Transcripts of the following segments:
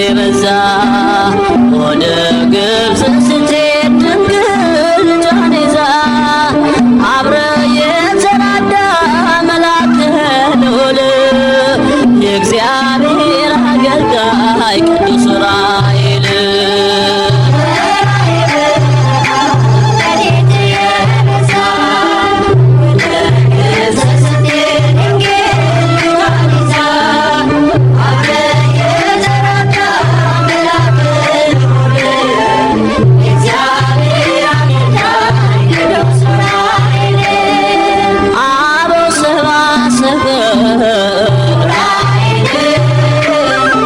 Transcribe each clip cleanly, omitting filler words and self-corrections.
የበዛ ወደ ግብፅ ስትሄድ ድንግል ልጇን ይዛ አብረ የተራዳ መልአከ ልዑል የእግዚአብሔር አገልጋይ ቅዱስ ዑራኤል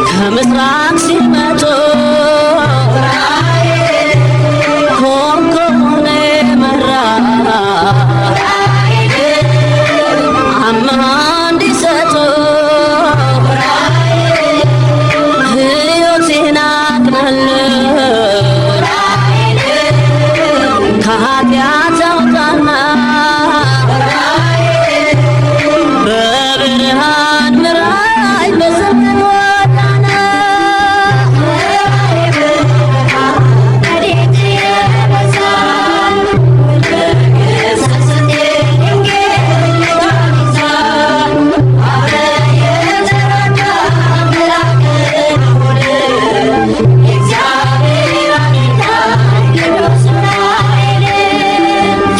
ከምስራቅ ሲመጡ ኮከቡን መራ አምሃ እንዲሰጡ ሕይወቴን አቅናልን ከኃጢአት አውጣና በብርሃን ምራኝ በጽድቅ ጎዳና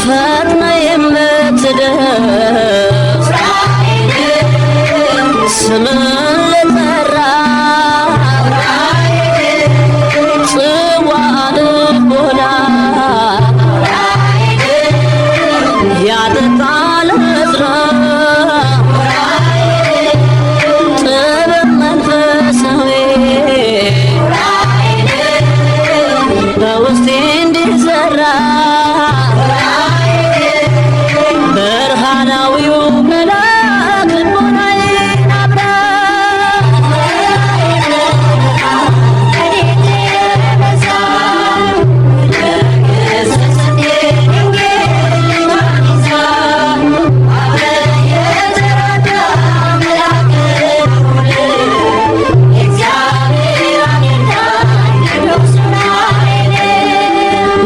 ፈጥነ የምትደርስ ስምን ልጠራ ጽዋ ልሞላ ያጠጣል ዕዝራ ጥበብ መንፈሳዊ በውስጤ እንዲዘራ ብርሃናዊው መልአክ ልቦናዬን አብራ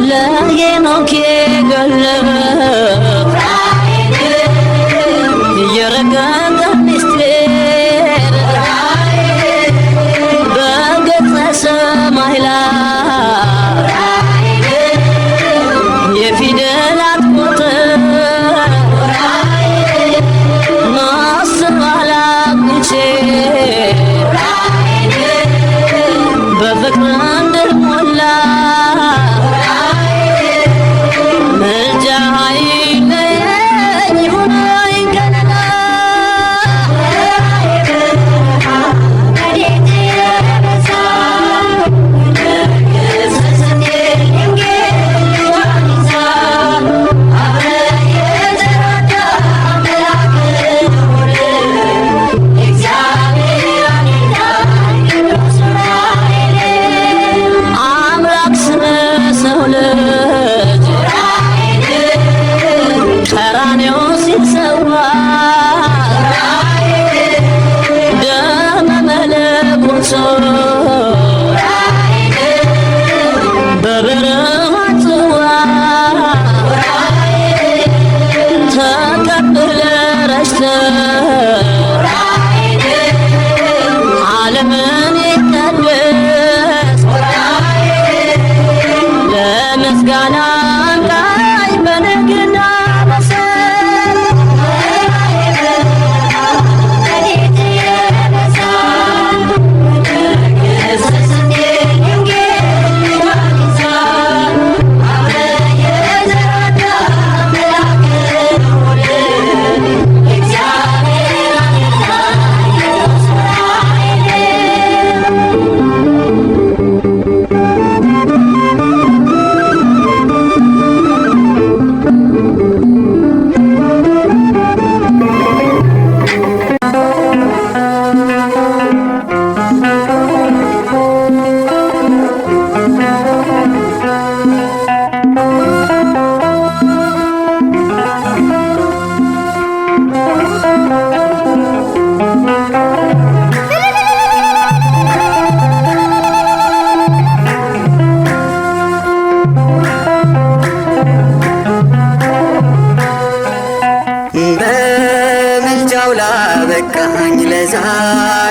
ለሄኖክ የገለበ የረቀቀ ምስጢር በገጸ ሰማይ ላይ የፊደላት ቁጥር ማሰብ አላቅቼ በፍቅር እንድሞላ ምልጃ አይለየኝ ይሁነኝ ገለላ አምላክ ስለ ሰው ልጅ ቀራንዮ ሲሰዋ ደመ መለኮቱን በበረሃ ጽዋ ተቀብለህ ረጭተህ ዓለምን የቀደስክ ለምስጋና አንቃኝ በንግና በሰልፍ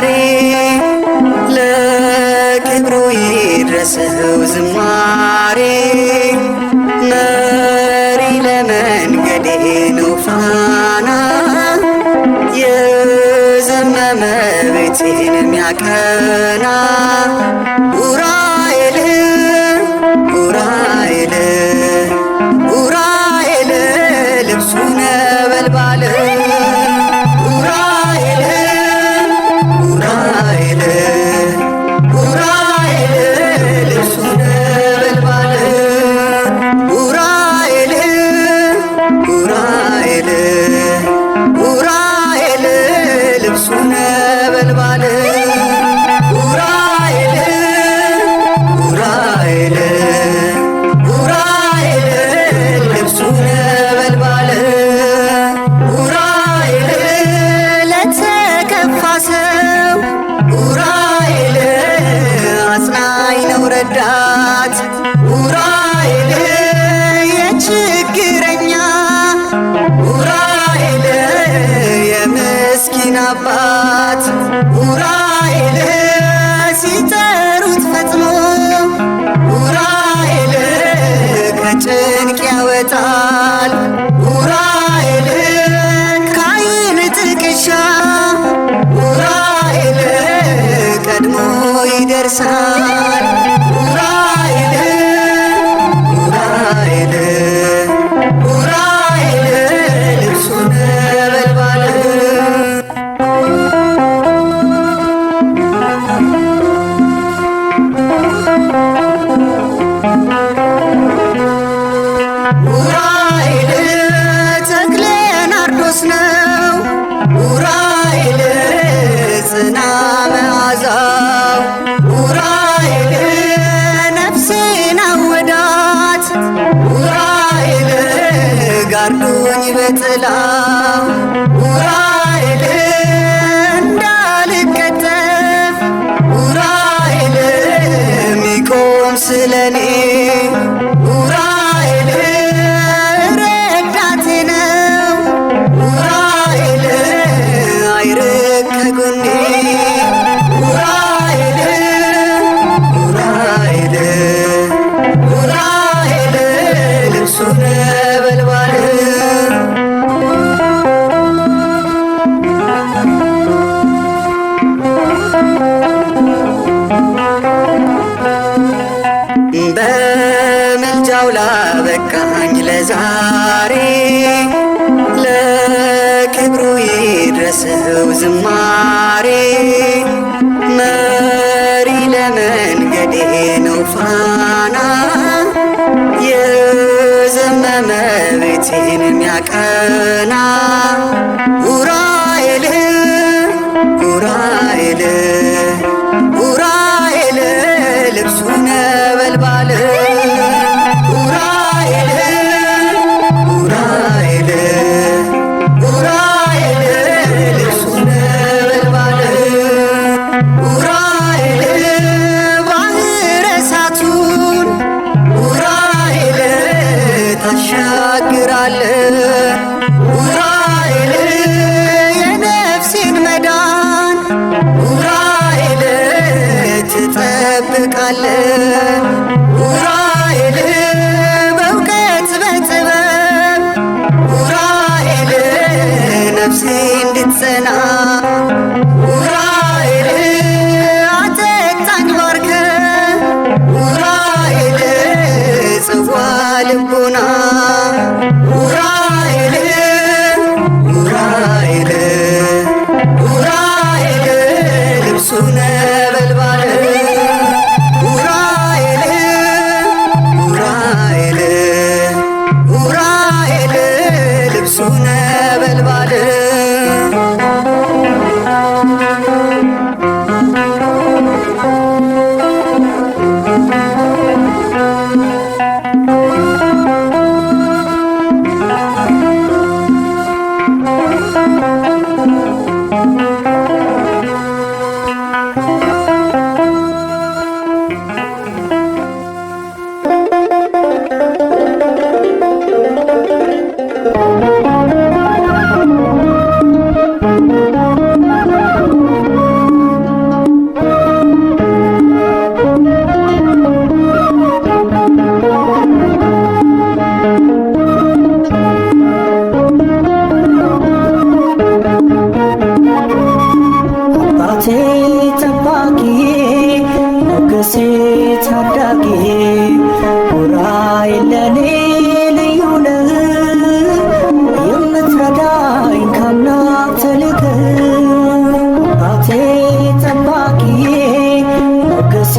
ዛሬ ለክብሩ ይድረሰው ዝማሬ መሪ ለመንገዴ ነው ፋና የዘመመ ቤቴን የሚያቀና ኡራኤል ኡራኤል ኡራኤል ልብሱ ነበልባል ኡራኤል ኡራኤል ኡራኤል ልብሱ ነበልባል ኡራኤል ኡራኤል ኡራኤል ልብሱ ነበልባል ኡራኤል ኡራኤል ኡራኤል ልብሱ ነበልባል ኡራኤል ለተከፋ ሰው ኡራኤል አጽናኝ ነው ረዳት ኡራኤል የችግረኛ ኡራኤል የምስኪን አባት ኡራኤል ሲጠሩት ፈጥኖ ኡራኤል ከጭንቅ ያወጣል ኡራኤል ከዓይን ጥቅሻ ኡራኤል ቀድሞ ይደርሳል ኡራኤል ኡራኤል ኡራኤል ልብሱ ነበልባል ኡራኤል ተክለ ናርዶስ ነው ኡራኤል ጽና መዓዛው ኡራኤል ነፍሴን አወዳት ኡራኤል ጋርዶኝ በጥላው ኡራኤል እንዳልከተፍ ኡራኤል ሚቆም ስለኔ ኡራኤል ረዳቴ ነው ኡራኤል አይርቅ ከጎኔ ኡራኤል ኡራኤል ኡራኤል ልብሱ ነበልባል በምልጃው ላበቃኝ ለዛሬ ለክብሩ ይድረሰው ዝማሬ መሪ ለመንገዴ ነው ፋና የዘመመ ቤቴን የሚያቀና ኡራኤል ኡራኤል ኡራኤል ልብሱ ነበልባል ኡራኤል ኡራኤል ኡራኤል ልብሱ ነበልባል ኡራኤል ባህረ እሳቱን ኡራኤል ታሻግራል ኡራኤል የነፍሴን መዳን ኡራኤል ትጠብቃለ ኡራኤል በእውቀት በጥበብ ኡራኤል ነፍሴ እንድትጸና ኡራኤል አጠጣኝ ባርከ ኡራኤል ጽዋ ልቦና ኡራኤል ኡራኤል ኡራኤል ልብሱ ነበልባል ኡራኤል ኡራኤል ኡራኤል ልብሱ ነበልባል አባቴ ጠባቂ ሞገሴ ታዳጊ ዑራኤል ለኔ ልዩ ነህ የምትረዳኝ ከአምላክ ተልከህ አባቴ ጠባቂ ሞገሴ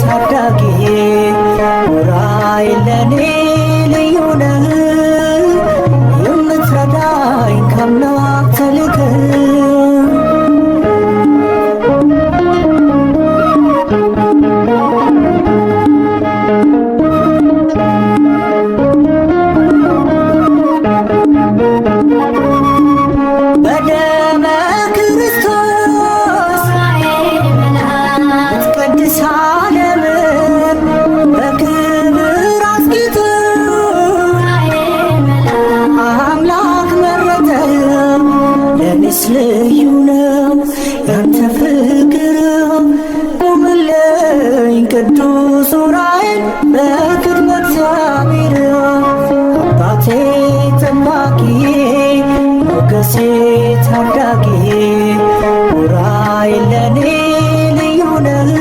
ታዳጊ ዑራኤል ለኔ ልዩ ነህ የምትረዳኝ ከአምላክ ተልከህ በደመ ክርስቶስ ልትቀድስ ዓለምን በክብር አስጊጥ አምላክ መረጠህ ለኔስ ልዩ ነው ያንተ ፍቅር ቁምልኝ ቅዱስ ዑራኤል በቅድመ እግዚአብሔር አባቴ ጠባቂ ሞገሴ ታዳጊ ዑራኤል ለኔ ልዩ ነህ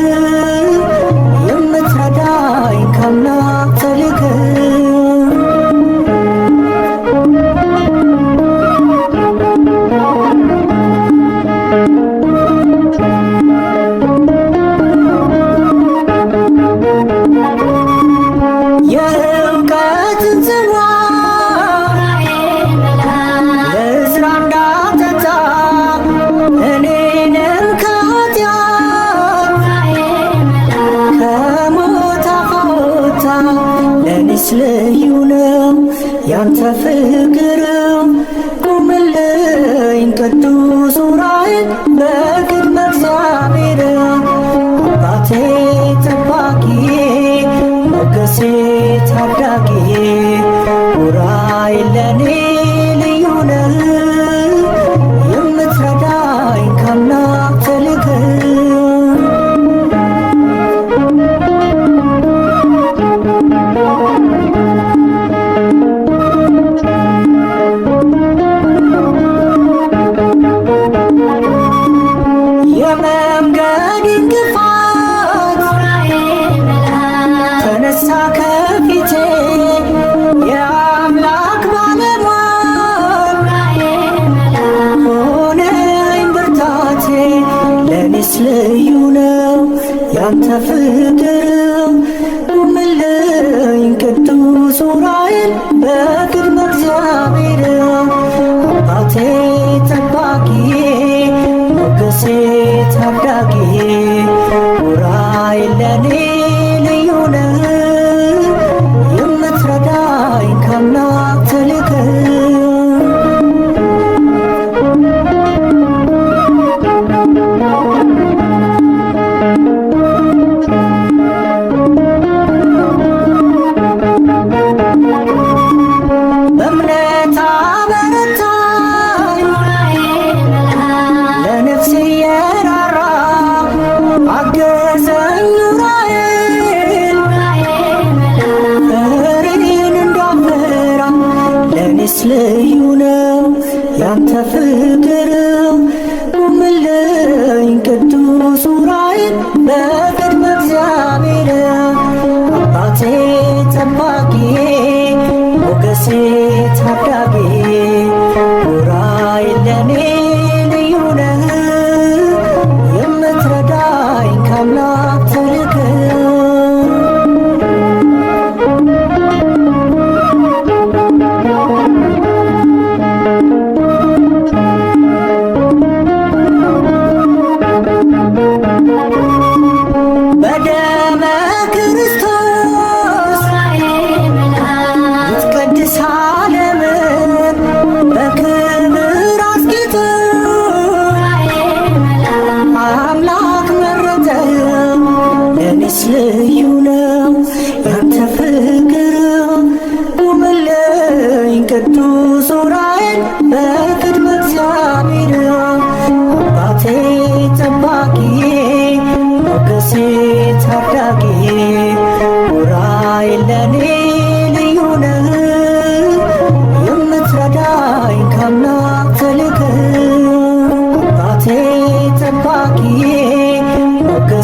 የምትረዳኝ ከአምላክ ተልከህ የእውቀትን ጽዋ ለዕዝራ እንዳጠጣ እኔንም ከኃጢአት ከሞት አወጣ ለኔስ ልዩ ነው ያንተ ፍቅር ቁምልኝ ቅዱስ ዑራኤል በቅድመ እግዚአብሔር አባቴ ጠባቂ ሞገሴ ታዳጊ ዑራኤል ለኔ ልዩ ነህ የምትረዳኝ ከአምላክ ተልከህ የመንገድ እንቅፋት ተነሳ ከፊቴ የአምላክ ባለሟል ሆነኝ ብርታቴ ለኔስ ልዩ ነው ያንተ ፍቅር ቁምልኝ ቅዱስ ዑራኤል በቅድመ እግዚአብሔር አባቴ ጠባቂ ሞገሴ ታዳጊ ዑራኤል ለኔ ልዩ ነህ የምትረዳኝ ከአምላክ ተልከህ በእምነት አበረታኝ ለነፍሴ የራራ አገዘኝ ዑራኤል ፍሬን እንዳፈራ ለኔስ ልዩ ነው ያንተ ፍቅር ቁምልኝ ቅዱስ ዑራኤል በቅድመ እግዚአብሔር አባቴ ጠባቂ ሞገሴ ታዳጊ ዑራኤል ለኔ ልዩ ነህ የምትረዳኝ ከአምላክ ተልከህ በደመ ክርስቶስ ልትቀድስ ዓለምን በክብር አስጊጥ አምላክ መረጠህ ለኔስ ልዩ ነው ያንተ ፍቅር ቁምልኝ ቅዱስ ዑራኤል በቅድመ እግዚአብሔር አባቴ ጠባቂ ሞገሴ ታዳጊ ዑራኤል ለኔ ልዩ ነህ የምትረዳኝ ከአምላክ ተልከህ አባቴ ጠባቂ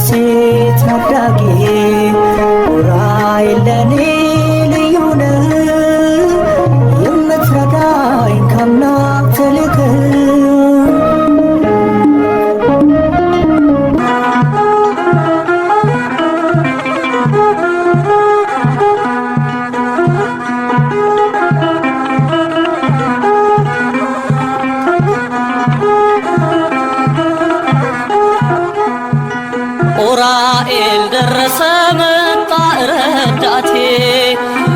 ሞገሴ ታዳጊ ዑራኤል ለኔ ልዩ ነህ የምትረዳኝ ከአምላክ ተልከህ ዑራኤል ደረሰ መጣ ረዳቴ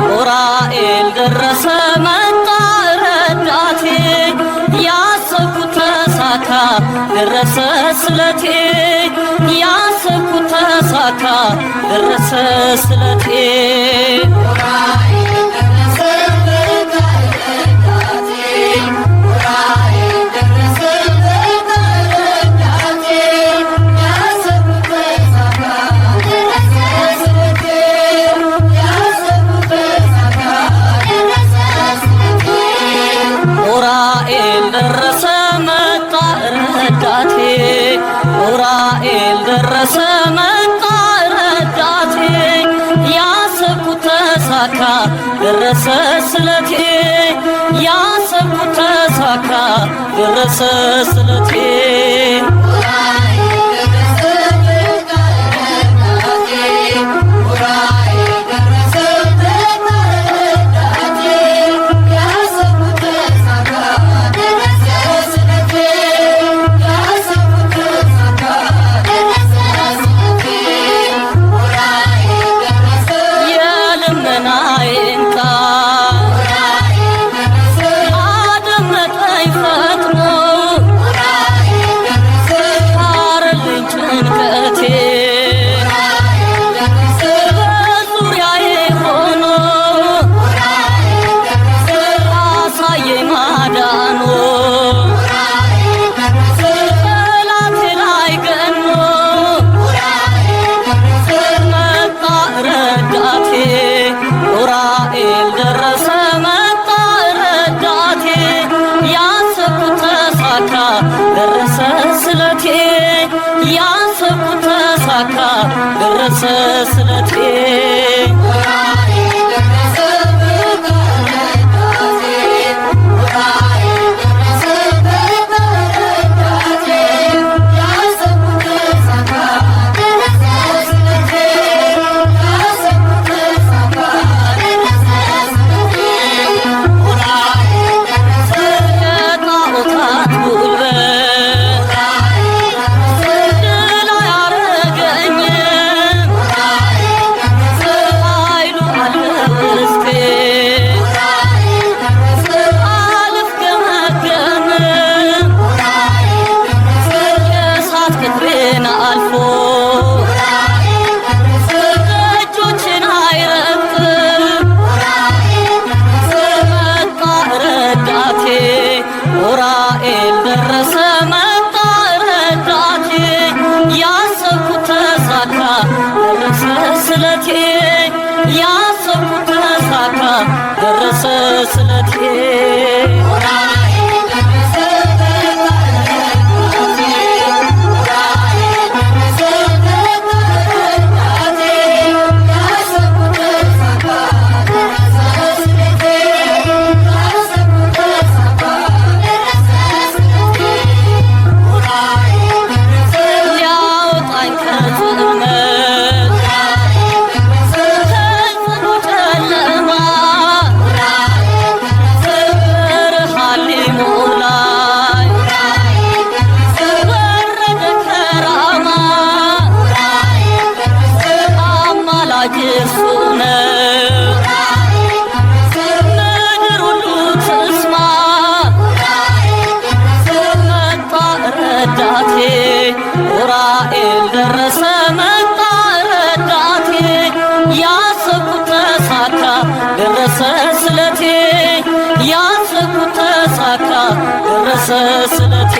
ዑራኤል ደረሰ መጣ ረዳቴ ያሰብኩት ተሳካ ደረሰ ስለቴ ያሰብኩት ተሳካ ደረሰ ስለቴ ዑራኤል ደረሰ መጣ ረዳቴ ዑራኤል ደረሰ መጣ ረዳቴ ያሰብኩት ተሳካ ደረሰ ስለቴ ያሰብኩት ተሳካ ደረሰ ስለቴ ያሰብኩት ተሳካ ደረሰ ስለቴ ዑራኤል ደረሰ መጣ ረዳቴ ያሰብኩት ተሳካ ደረሰ ስለቴ ያሰብኩት ተሳካ ደረሰ ስለቴ ዑራኤል ደረሰ መጣ ረዳቴ ያሰብኩት ተሳካ ደረሰ ስለቴ ያሰብኩት ተሳካ ደረሰ ስለቴ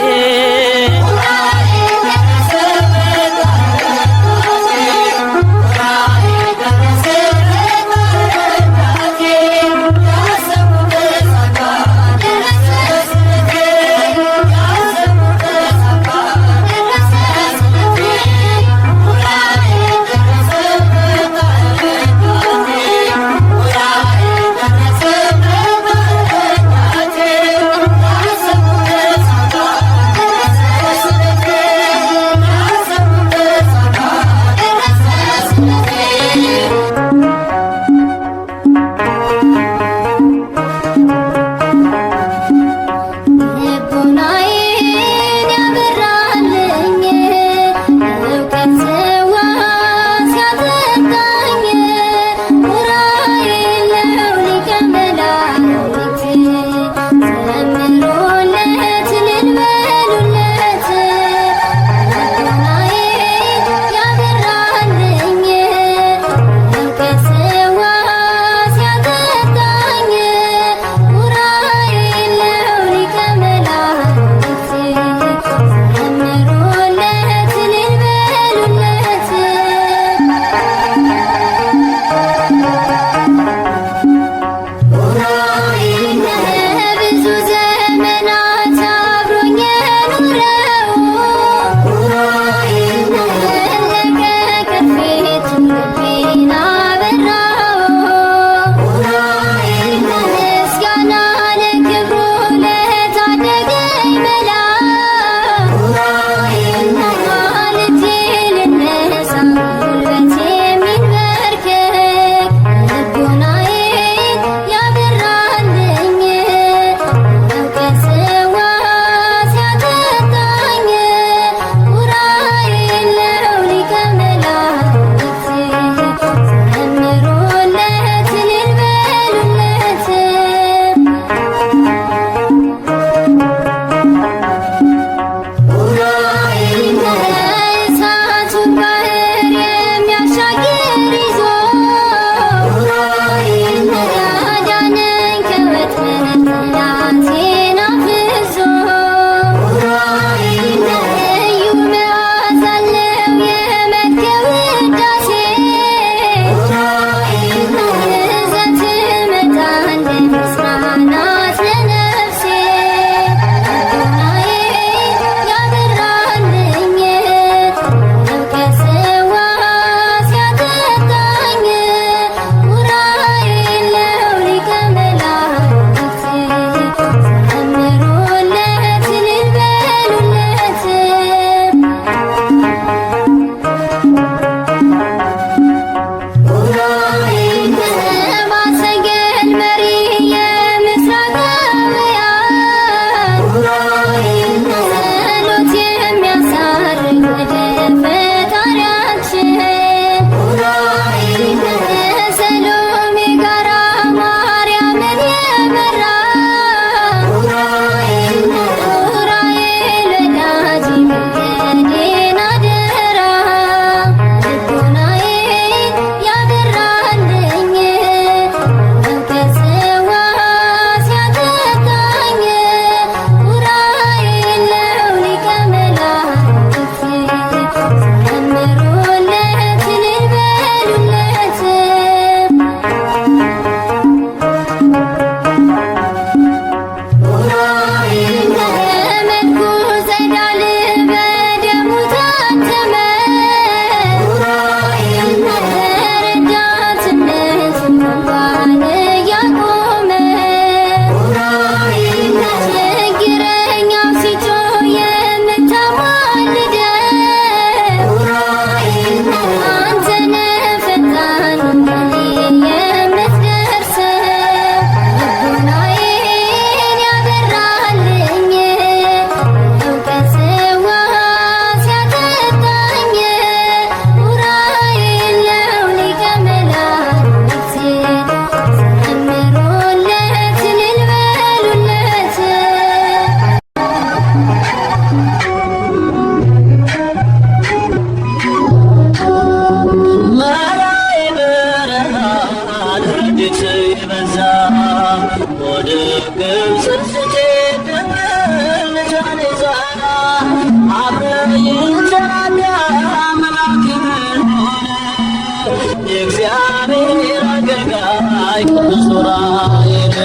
ቅዱስ ዑራኤል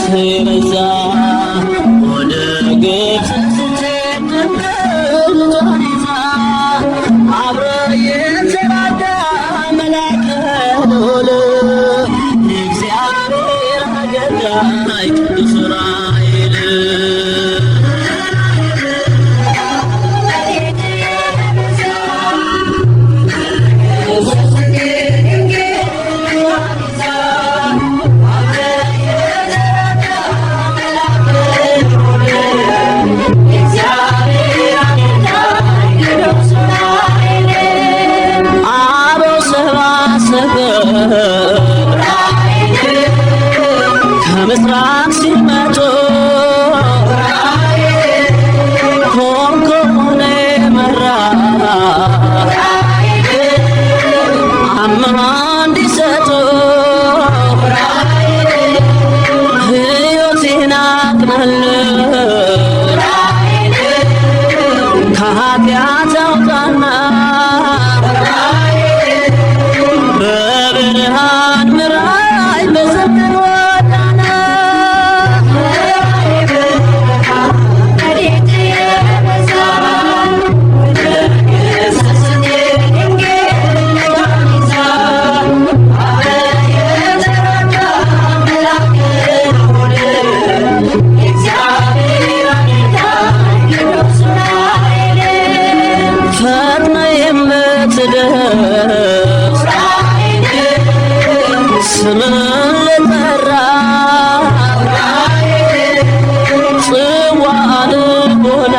ሲበዛ ወደ ግብፅ ስትሄድ ድንግል ልጇን ይዛ አብሮ የተራዳ መልአከ ልዑል የእግዚአብሔር አገልጋይ ቅዱስ ዑራኤል ከምስራቅ ሲመጡ ኮንኮኔ መራ አምሃ እንዲሰጡ ሕይወቴን አቅናለሁ ከኃጢአት አውጣና በብርሃን ምራኝ በጽድቅ ጎዳና ፈጥነ የምትደርስ ስምን ልጠራ ጽዋን ልሞላ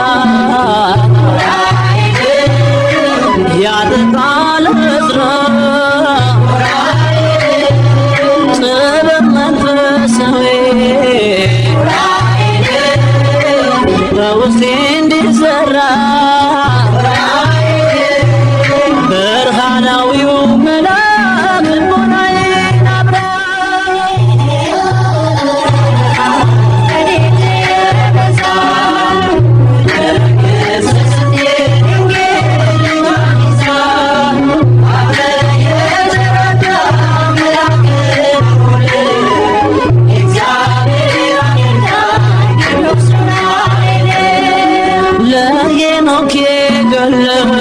ያጠቃል ዕዝራ ጥበብ መንፈሳዊ በውስጤ እንዲዘራ ብርሃናዊው መልአክ ልቦናዬን አብራ ለሄኖክ የገለጠ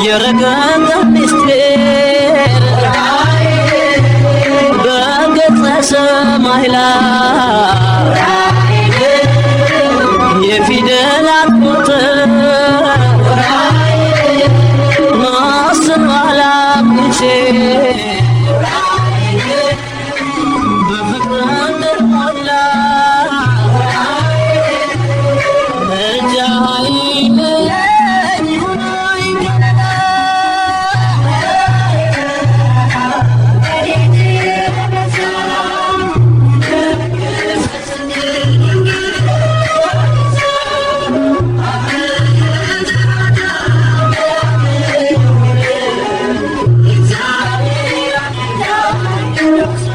የረቀቀ ምስጢር በገጸ ሰማይ ላይ የፊደላት ቁጥር ማስተዋል አብቅቼ በፍቅር እንድሞላ Yes.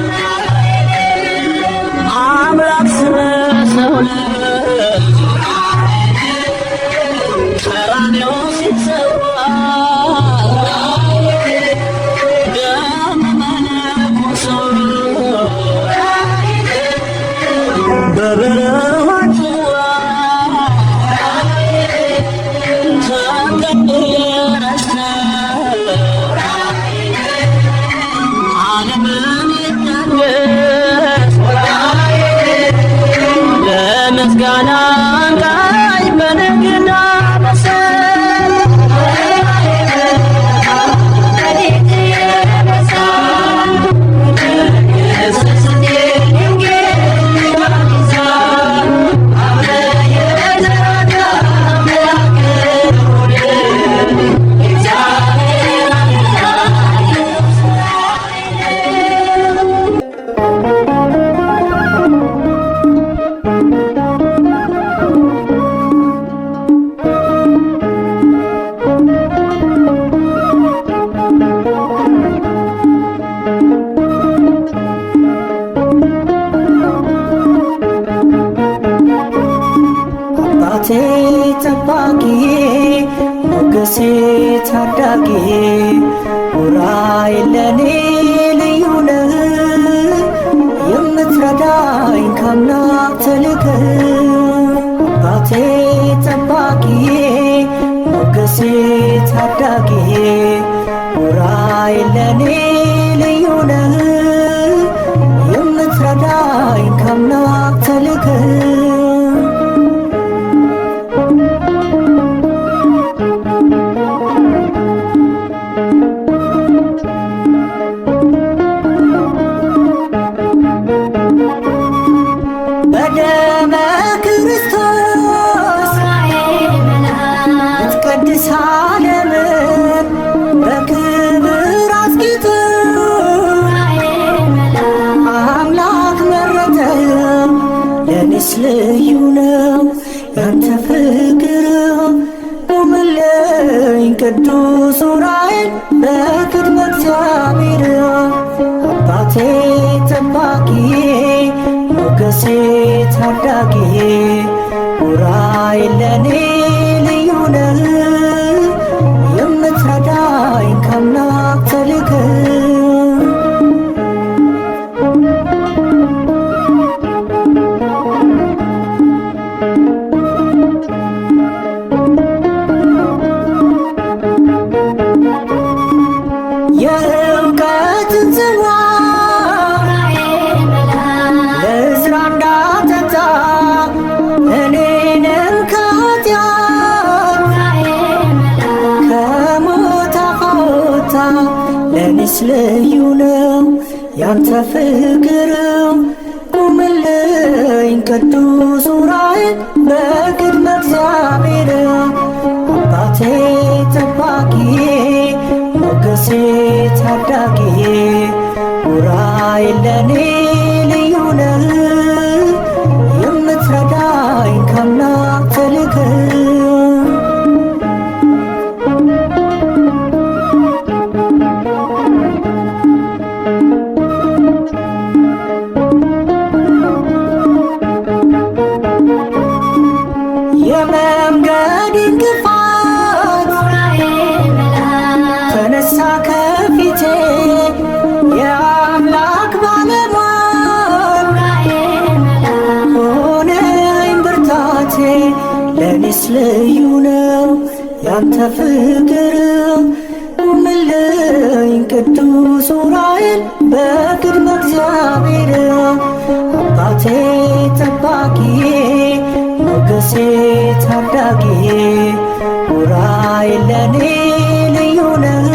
ሞገሴ ታዳጊ ዑራኤል ለኔ ልዩ ነህ የምትረዳኝ ከአምላክ ተልከህ አባቴ ጠባቂዬ ሞገሴ ታዳጊ ዑራኤል ለኔ ልዩ ነህ የምትረዳኝ ከአምላክ ተልከህ በደመ ክርስቶስ ልትቀድስ ዓለምን በክብር አስጌጥ አምላክ መረጠህ ለኔስ ልዩ ነው ያንተ ፍቅር ቁምልኝ ቅዱስ ዑራኤል በቅድመ እግዚአብሔር አባቴ ጠባቂዬ ሞገሴ ታዳጊ ዑራኤል ለኔ ልዩ ነህ የምትረዳኝ ከአምላክ ተልከህ የእውቀትን ጽዋ ለዕዝራ እንዳጠጣ እኔንም ከኃጢአት ከሞት አወጣ ለኔስ ልዩ ነው ያንተ ፍቅር ቁምልኝ ቅዱስ ዑራኤል በቅድመ እግዚአብሔር አባቴ ጠባቂዬ ሞገሴ ታዳጊ ዑራኤል ለኔ ልዩ ነህ የምትረዳኝ ከአምላክ ተልከህ የመንገድ እንቅፋት ተነሳ ከፊቴ የአምላክ ባለሟል ሆነኝ ብርታቴ ለኔስ ልዩ ነው ያንተ ፍቅር ቁምልኝ ቅዱስ ዑራኤል በቅድመ እግዚአብሔር አባቴ ጠባቂዬ ሞገሴ ታዳጊ ዑራኤል ለኔ ልዩ ነህ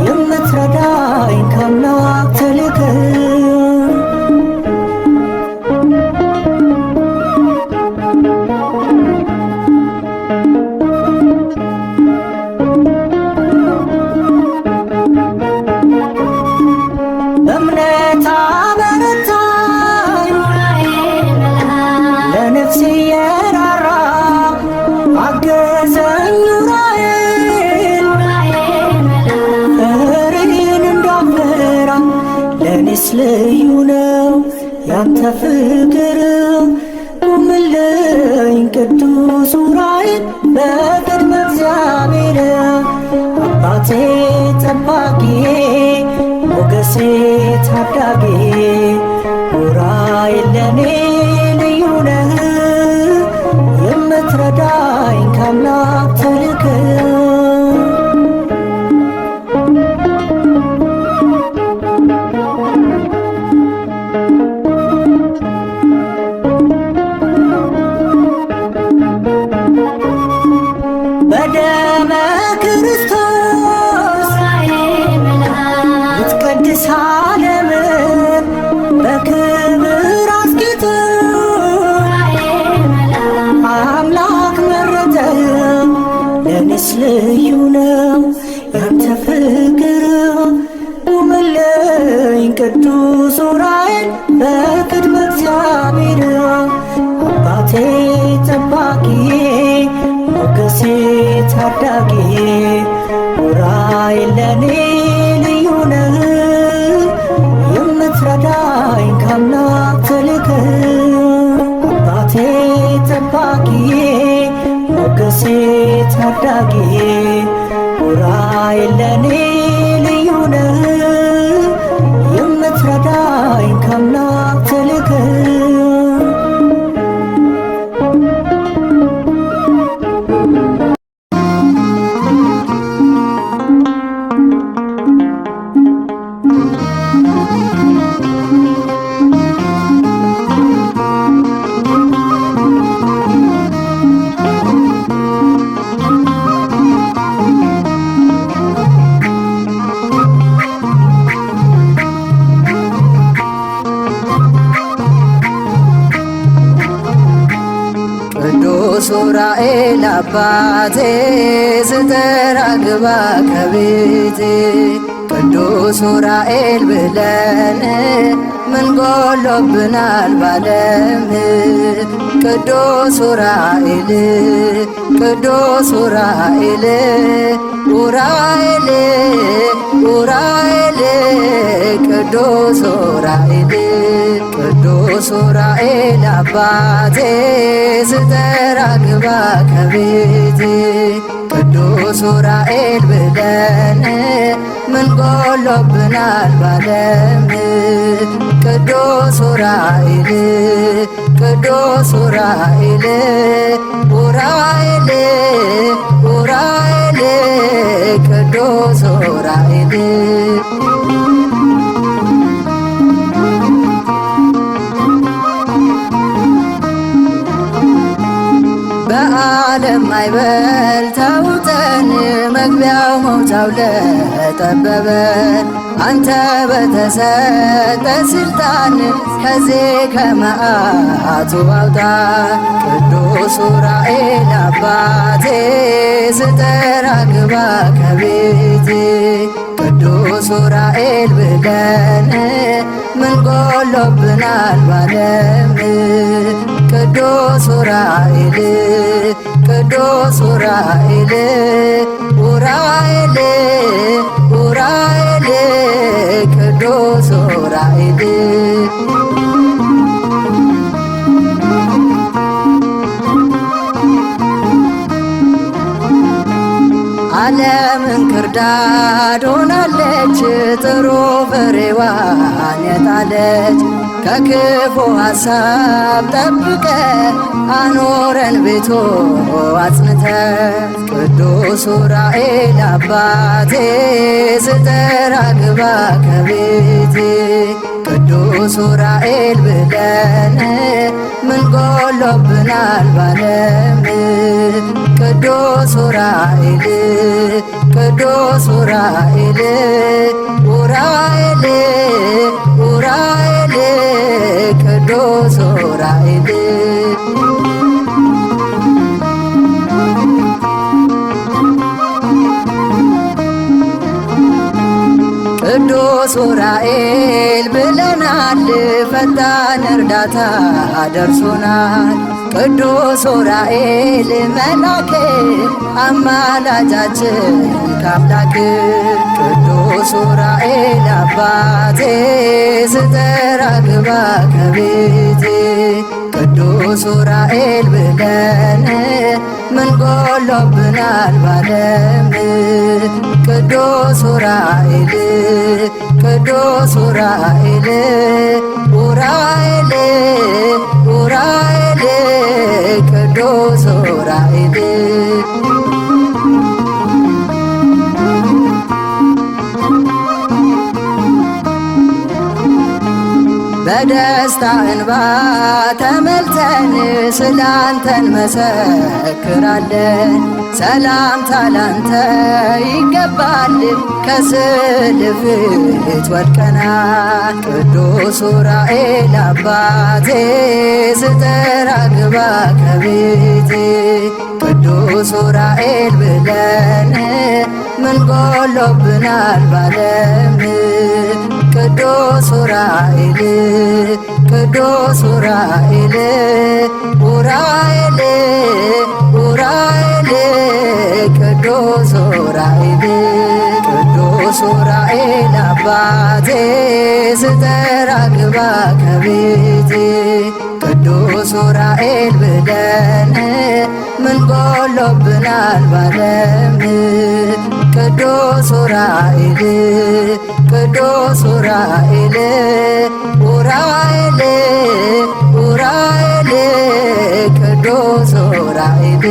የምትረዳኝ ከአምላክ ተልከህ በእምነት አበረታኝ ለነፍሴ የራራ አገዘኝ ዑራኤል ፍሬን እንዳፈራ ለኔስ ልዩ ነው ያንተ ፍቅር ቁምልኝ ቅዱስ ዑራኤል በቅድመ እግዚአብሔር አባቴ ጠባቂዬ ሞገሴ ታዳጊ ዑራኤል ለኔ ልዩ ነህ የምትረዳኝ ከአምላክ ተልከህ በደመ ክርስቶስ ልትቀድስ ዓለምን በክብር አስጌጥ አምላክ መረጠህ ለኔስ ልዩ ነው ያንተ ፍቅር ቁምልኝ ቅዱስ ዑራኤል በቅድመ እግዚአብሔር አባቴ ጠባቂዬ ሞገሴ ታዳጊ ዑራኤል ለኔ ልዩ ነህ የምትረዳኝ ከአምላክ ተልከህ አባቴ ጠባቂዬ ሞገሴ ታዳጊ ታዳጊ ዑራኤል ለኔ ልዩ ነህ የምትረዳኝ ከአምላክ ተልከህ ቅዱስ ዑራኤል አባቴ ስጠራ ግባ ከቤቴ ቅዱስ ዑራኤል ብለን ምን ጎሎብናል ባለም ቅዱስ ዑራኤል ቅዱስ ዑራኤል ዑራኤል ዑራኤል ቅዱስ ዑራኤል ቅዱስ ዑራኤል አባቴ ስጠራ ግባ ከቤቴ ቅዱስ ዑራኤል ብለን ምን ጎሎብናል ባለም ቅዱስ ዑራኤል ቅዱስ ዑራኤል ዑራኤል ዑራኤል ቅዱስ ዑራኤል በዓለም ማዕበል ተውጠን መግቢያው መውጫው ለጠበበን አንተ በተሰጠ ስልጣን ከዚህ ከመዓቱ አውጣን ቅዱስ ዑራኤል አባቴ ስጠራ ግባ ከቤቴ ቅዱስ ዑራኤል ብለን ምን ጎሎብናል ባለም ቅዱስ ዑራኤል ቅዱስ ዑራኤል ዑራኤል ዑራኤል ቅዱስ ዑራኤል ዓለምን ክርዳድ ሆናለች ጥሩ ፍሬዋን የጣለች ከክፉ ሐሳብ ጠብቀ አኖረን ቤቶ አጽንተ ቅዱስ ዑራኤል አባቴ ስጠራ ግባ ከቤቴ ቅዱስ ዑራኤል ብለን ምን ጎሎብናል ባለም ቅዱስ ዑራኤል ቅዱስ ዑራኤል ዑራኤል ዑራኤል ቅዱስ ዑራኤል ቅዱስ ዑራኤል ብለናል ፈጣን እርዳታ ደርሶናል ቅዱስ ዑራኤል መላክ አማላጃችን ከአምላክ ቅዱስ ዑራኤል አባቴ ስጠራ ግባ ከቤቴ ቅዱስ ዑራኤል ብለን ምን ጎሎብናል ባለም ቅዱስ ዑራኤል ቅዱስ ዑራኤል ዑራኤል ዑራኤል ቅዱስ ዑራኤል በደስታ እንባ ተመልተን ስላንተን መሰክራለን ሰላምታ ላንተ ይገባል ከስዕል ፊት ወድቀናል ቅዱስ ዑራኤል አባቴ ስጠራ ግባ ከቤቴ ቅዱስ ዑራኤል ብለን ምን ጎሎብናል ባለም ቅዱስ ዑራኤል ቅዱስ ዑራኤል ዑራኤል ዑራኤል ቅዱስ ዑራኤል ቅዱስ ቅዱስ ዑራኤል አባቴ ስጠራ ግባ ከቤቴ ቅዱስ ዑራኤል ብለን ምን ጎሎብናል ባለም ቅዱስ ዑራኤል ቅዱስ ዑራኤል ዑራኤል ዑራኤል ቅዱስ ዑራኤል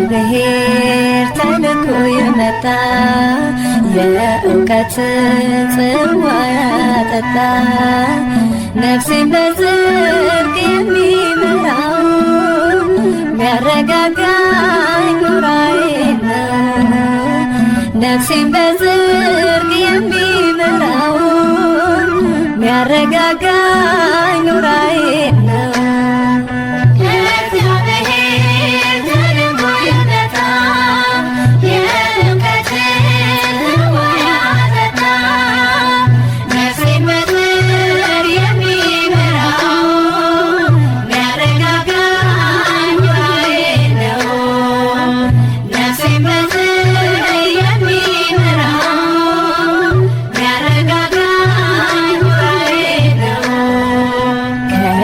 ከእግዚአብሔር ተልኮ የመጣ የእውቀት ጽዋ ያጠጣ ነፍሴን በጽድቅ የሚመራው ሚያረጋጋኝ ዑራኤል ነው። ነፍሴን በጽድቅ የሚመራው ሚያረጋጋኝ ዑራኤል ነው።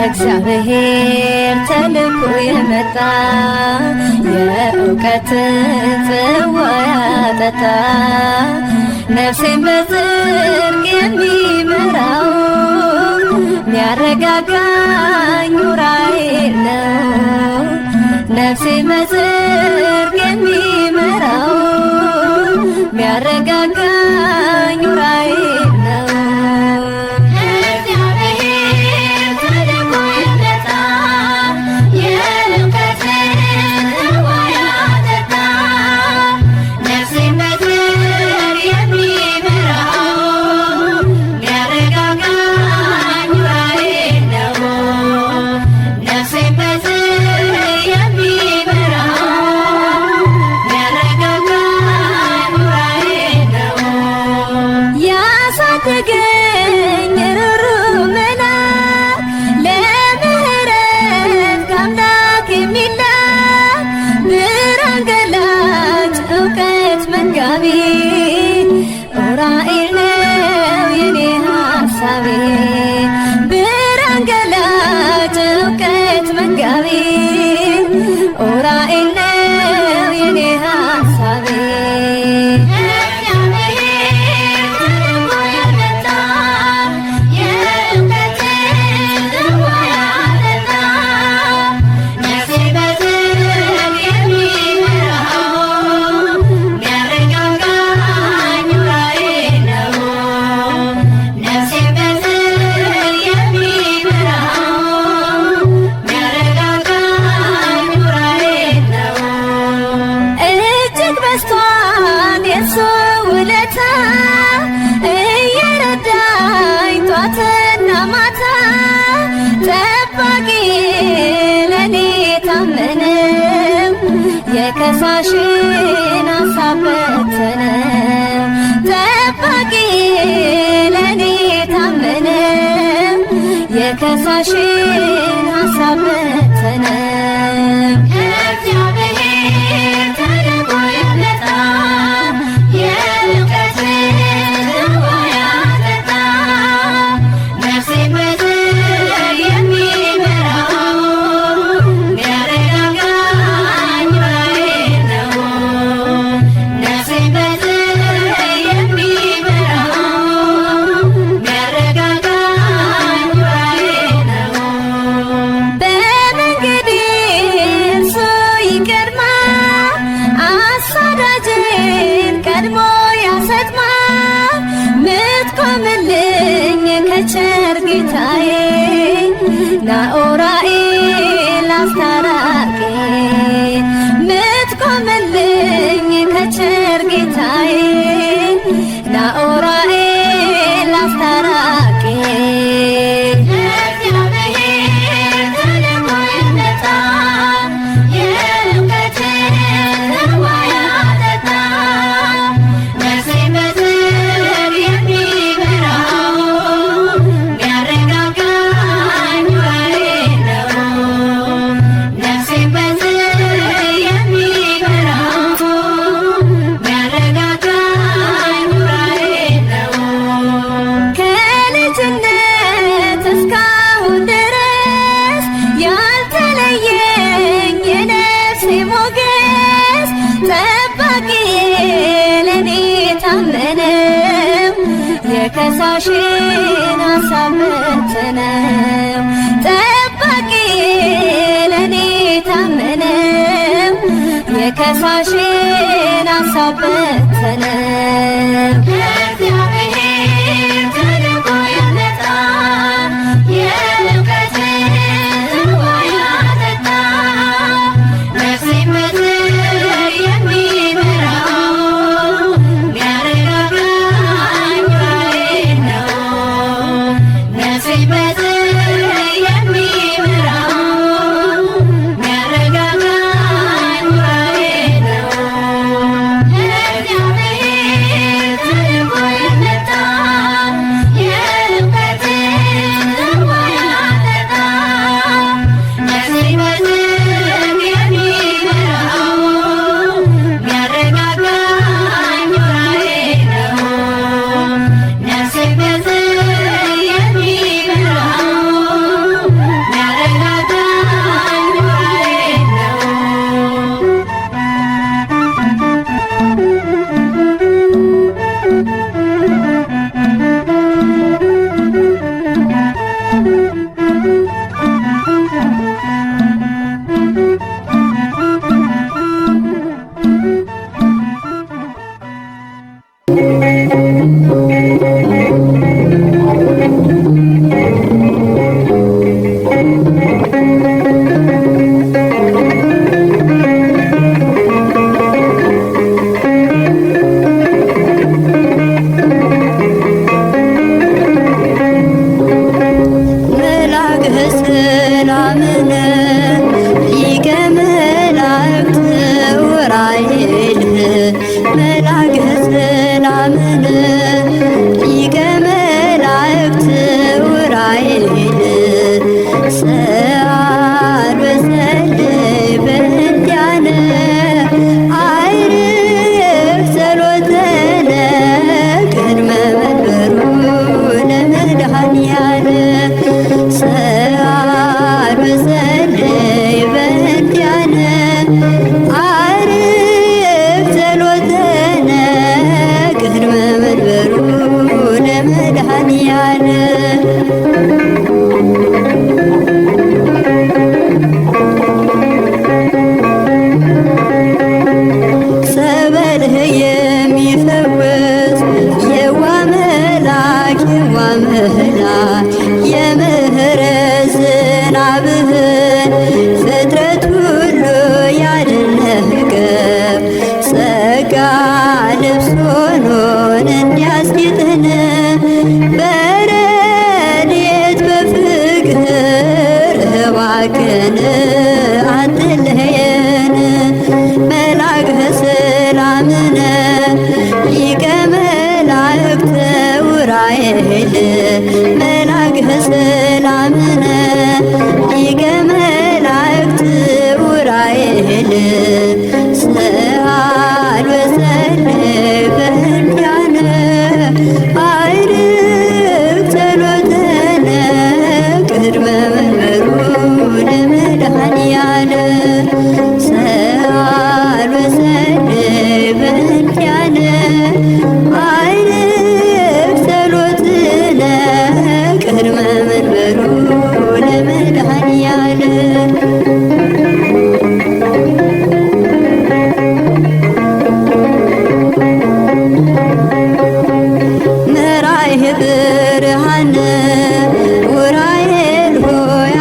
እግዚአብሔር ተልኮ የመጣ የእውቀት ጽዋ ያጠጣ ነፍሴን በጽድቅ የሚመራው ሚያረጋጋኝ ዑራኤል ነው። ነፍሴን በጽድቅ የሚመራው ሚያረጋጋኝ ዑራኤል ነው። ዑራኤል ነው የኔ ሐሳቤ ብርሃን ገላጭ እውቀት መጋቢ ዑራኤል ነው የኔ ሐሳቤ ጠዋትና ማታ ጠባቂ ለኔ ታመነው የከሳሽን ሐሳብ በተነው ጠባቂ ለኔ ታመነው የከሳሽን ሐሳብ በተነው ናኡራኤል አስታራቂ ምትቆምልኝ ከቸር ጌታዬ ናኡራኤል አስታራቂ የከሳሽን ሐሳብ በተነው ጠባቂ ለኔ ታመነው የከሳሽን ሐሳብ በተነው እግዚአብሔር ተልኮ ያመጣ የእውቀትን ጽዋ ያጠጣ ነፍሴን በጽድቅ የሚመራው ሚያረጋጋኝ ዑራኤል ነው። ነፍሴን በጽድቅ የሚመራው ሚያረጋጋኝ ዑራኤል ነው። እግዚአብሔር ተልኮ የመጣ የእውቀትን ጽዋ ያጠጣ ነፍሴን በጽድቅ የሚመራው ሚያረጋጋኝ ዑራኤል ነው። ነፍሴን በጽድቅ የሚመራው ሚያረጋጋኝ ዑራኤል ነው። መላእክት ሰላምነ ሊቀ መላእክት ዑራኤል መላእክት ሰላምነ ሊቀ መላእክት ዑራኤል ሰአል ወሰልይ በእንቲአነ አይርግ ጸሎተነ ቅድመ መንበሩ ለመድኃኒዓነ ሰአል ወሰልይ በእንቲአነ አይርግ ጸሎተነ ቅድመ መንበሩ ለመድኃኒዓነ ጸበልህ የሚፈውስ የዋ መላክ የዋ መላክ የምህረት ዝናብህን ፍጥረት ሁሉ ያደነቀው ጸጋ ልብስ ሆኖን እንዲያስጌጥን በረድኤት በፍቅር እባክህን አትለየን። መላእክተ ሰላምነ ሊቀ መላእክት ዑራኤል መላእክተ ሰላምነ ሊቀ መላእክት ዑራኤል ሰአል ወሰልይ በእንቲአነ አይርግ ጸሎተነ ቅድመ መንበሩ ለመድኃኒዓነ ሰአል ወሰልይ በእንቲአነ አይርግ ጸሎትነ ቅድመ መንበሩ ለመድኃኒዓነ መራይህ ብርሃነ ዑራኤል ሆይ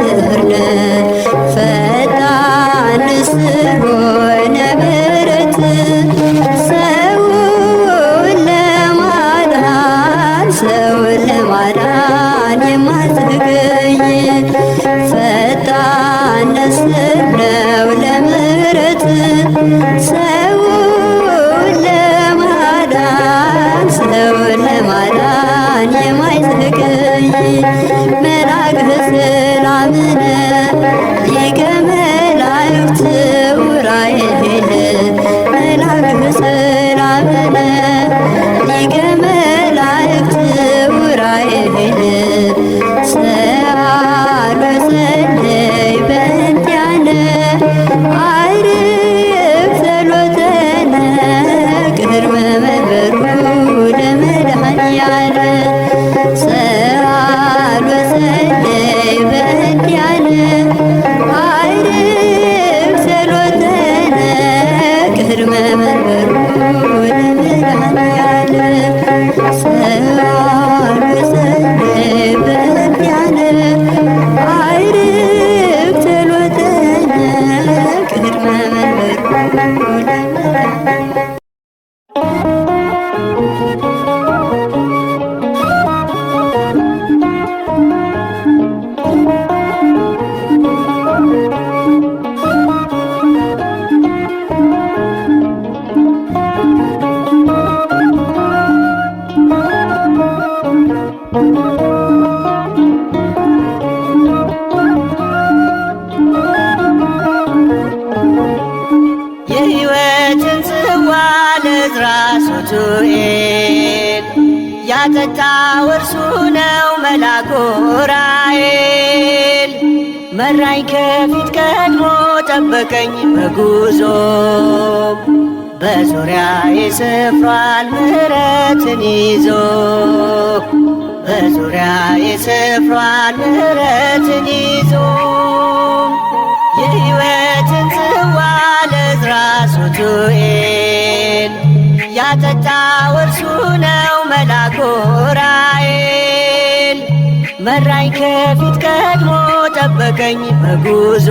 መምህር ነህ ፈጣን ንስር ሆነ ምሕረት ሰውን ለማዳን የማትገኝ ፈጣን ንስር ነው ለምሕረት ሰውን ለማዳን የማይዘገይ መልአከ ሰላምነ ሊቀ መላእክት ዑራኤል መልአከ ሰላምነ ሊቀ መላእክት ዑራኤል ሰአል ወሰለይ በእንቲአነ አይርግ ጸሎተነ ቅድመ መንበሩ ለመድኃኒዓለም ሰአል ወሰለይ በእንቲአነ አይርግ ጸሎተነ ቅድመ መንበሩ ለመድኃኒዓለም ሰአል ወሰለይ በእንቲአነ አይርግ ጸሎተነ ቅድመ መንበሩ ለመድኃኒዓለም የሕይወትን ጽዋ ለዕዝራ ሱቱኤል ያጠጣው እርሱ ነው መልአኩ ዑራኤል። መራኝ ከፊት ቀድሞ ጠበቀኝ በጉዞ በዙሪያዬ ሰፍሯል ምሕረትን ይዞ በዙሪያዬ ሰፍሯል ምሕረትን ይዞ የሕይወትን ጽዋ ለዕዝራ ሱቱኤል ያጠጣው እርሱ ነው መልአኩ ዑራኤል። መራኝ ከፊት ቀድሞ ጠበቀኝ በጉዞ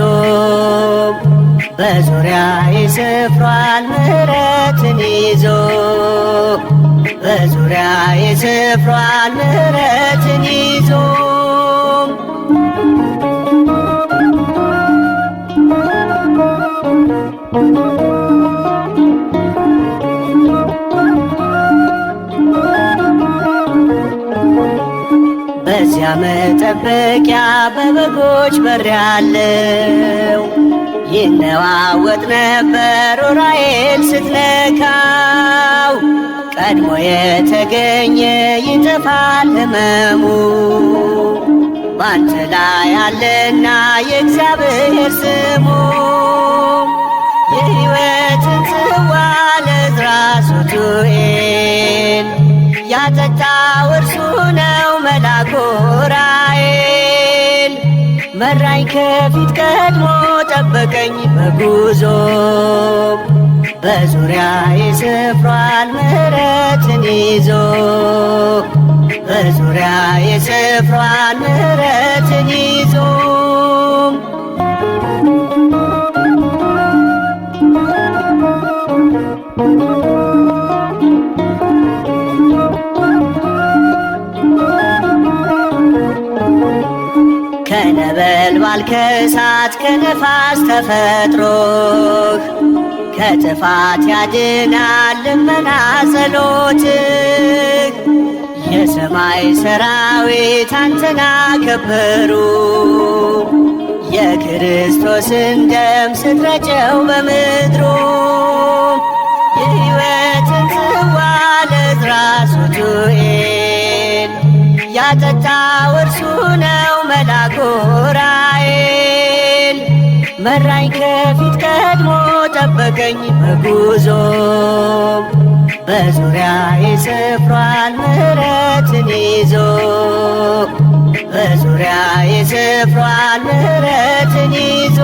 በዙሪያዬ ሰፍሯል ምሕረትን ይዞ በዙሪያዬ ሰፍሯል ምሕረትን ይዞ በዚያ መጠበቂያ በበጎች በር ያለው ይነዋወጥ ነበር ዑራኤል ስትነካው። ቀድሞ የተገኘ ይጠፋል ሕመሙ ባንተ ላይ አለና የእግዚአብሔር ስሙ። የሕይወትን ጽዋ ለዕዝራ ሱቱኤል ያጠጣው እርሱ ነው መልአኩ ዑራኤል። መራኝ ከፊት ቀድሞ ጠበቀኝ በጉዞ በዙሪያዬ ሰፍሯል ምሕረትን ይዞ በዙሪያዬ ሰፍሯል ምሕረትን ይዞ ከነበልባል ከእሳት ከነፋስ ተፈጥሮህ ከጥፋት ያድናል ልመና ጸሎትህ። የሰማይ ሰራዊት አንተን አከበሩ የክርስቶስን ደም ስትረጨው በምድሩ። የሕይወትን ጽዋ ለዕዝራ ሱቱኤል ያጠጣው እርሱ ነው መልአኩ ዑራኤል። መራኝ ከፊት ቀድሞ ጠበቀኝ በጉዞ በዙሪያዬ ሰፍሯል ምሕረትን ይዞ በዙሪያዬ ሰፍሯል ምሕረትን ይዞ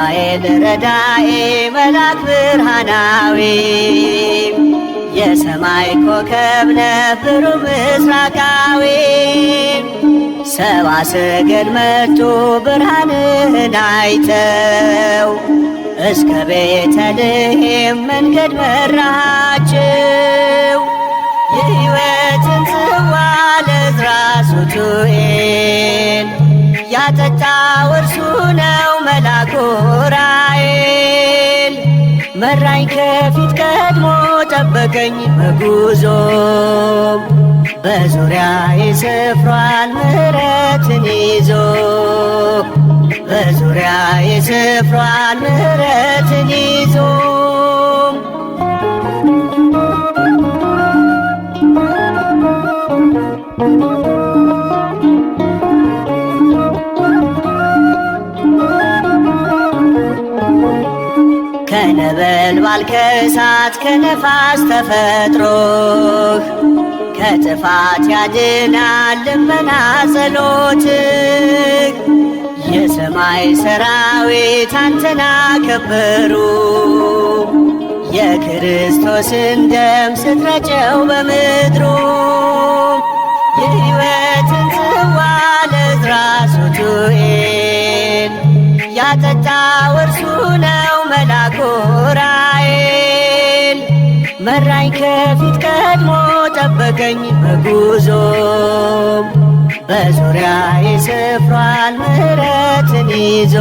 ሩፋኤል ረዳኤ መልአክ ብርሃናዊ የሰማይ ኮከብ ነህ ብሩህ ምስራቃዊ ሰብአ ሰገል መጡ ብርሃንህን አይተው እስከ ቤተልሔም መንገድ መራሃቸው። የሕይወትን ጽዋ ለዕዝራ ሱቱኤል ያጠጣው እርሱ ነው መልአኩ ኡራኤል። መራኝ ከፊት ቀድሞ ጠበቀኝ በጉዞ በዙሪያዬ ሰፍሯል ምሕረትን ይዞ በዙሪያዬ ሰፍሯል ምሕረትን ይዞ ከነበልባል ከእሳት ከነፋስ ተፈጥሮህ ከጥፋት ያድናል ልመና ጸሎትህ። የሰማይ ሰራዊት አንተን አከበሩ የክርስቶስን ደም ስትረጨው በምድሩ። የሕይወትን ጽዋ ለዕዝራ ሱቱኤል ያጠጣው እርሱ ነው መልአኩ ኡራኤል። መራኝ ከፊት ቀድሞ ጠበቀኝ በጉዞ በዙሪያዬ ሰፍሯል ምሕረትን ይዞ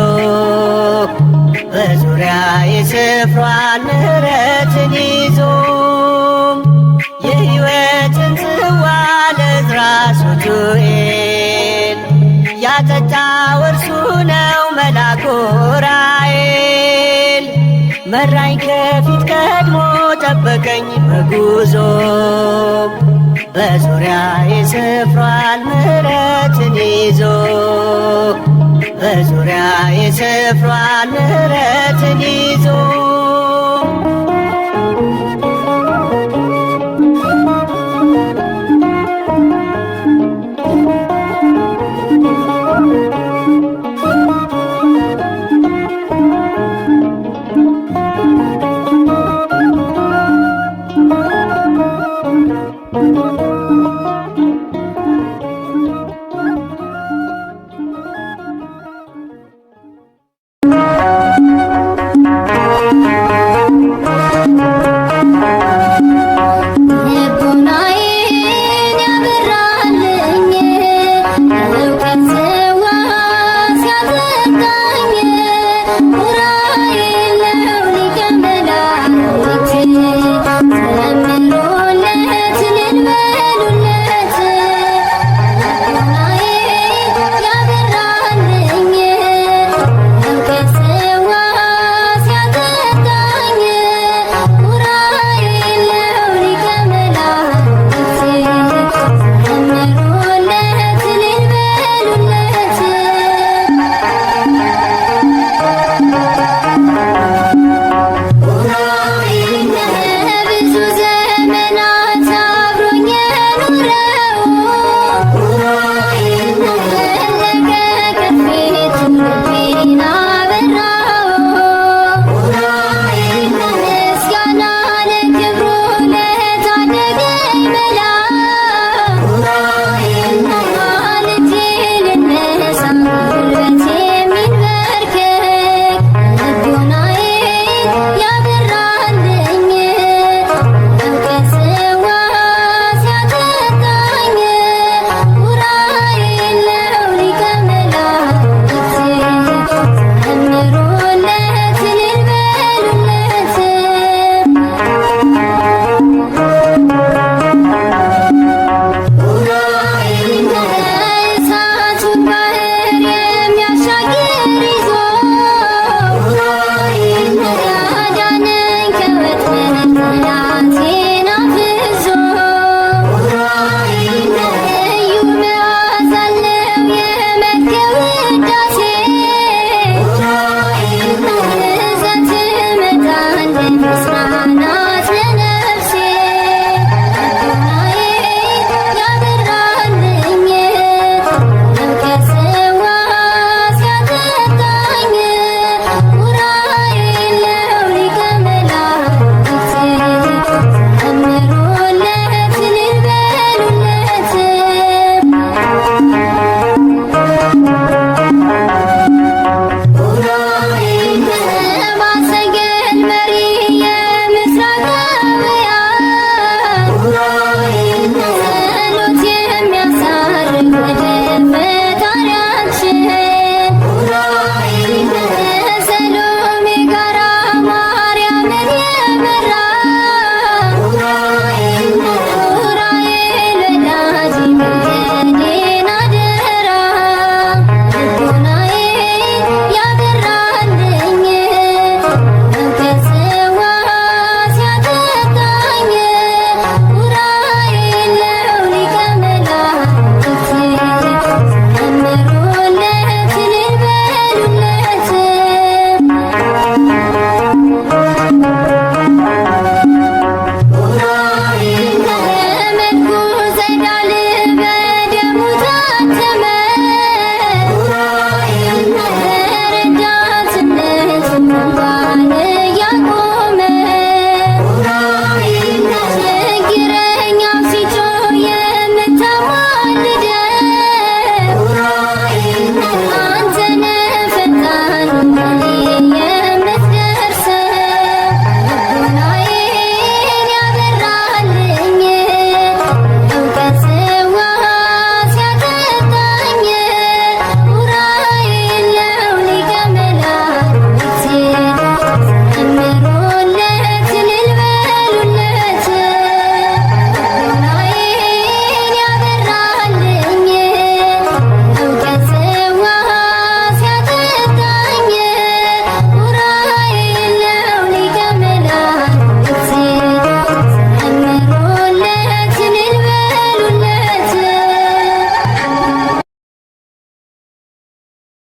በዙሪያዬ ሰፍሯል ምሕረትን ይዞ። የሕይወትን ጽዋ ለዕዝራ ሱቱኤል ያጠጣው እርሱ ነው መልአኩ ኡራኤል። መራኝ ከፊት ቀድሞ ጠበቀኝ በጉዞ በዙሪያዬ ሰፍሯል ምሕረትን ይዞ በዙሪያዬ ሰፍሯል ምሕረትን ይዞ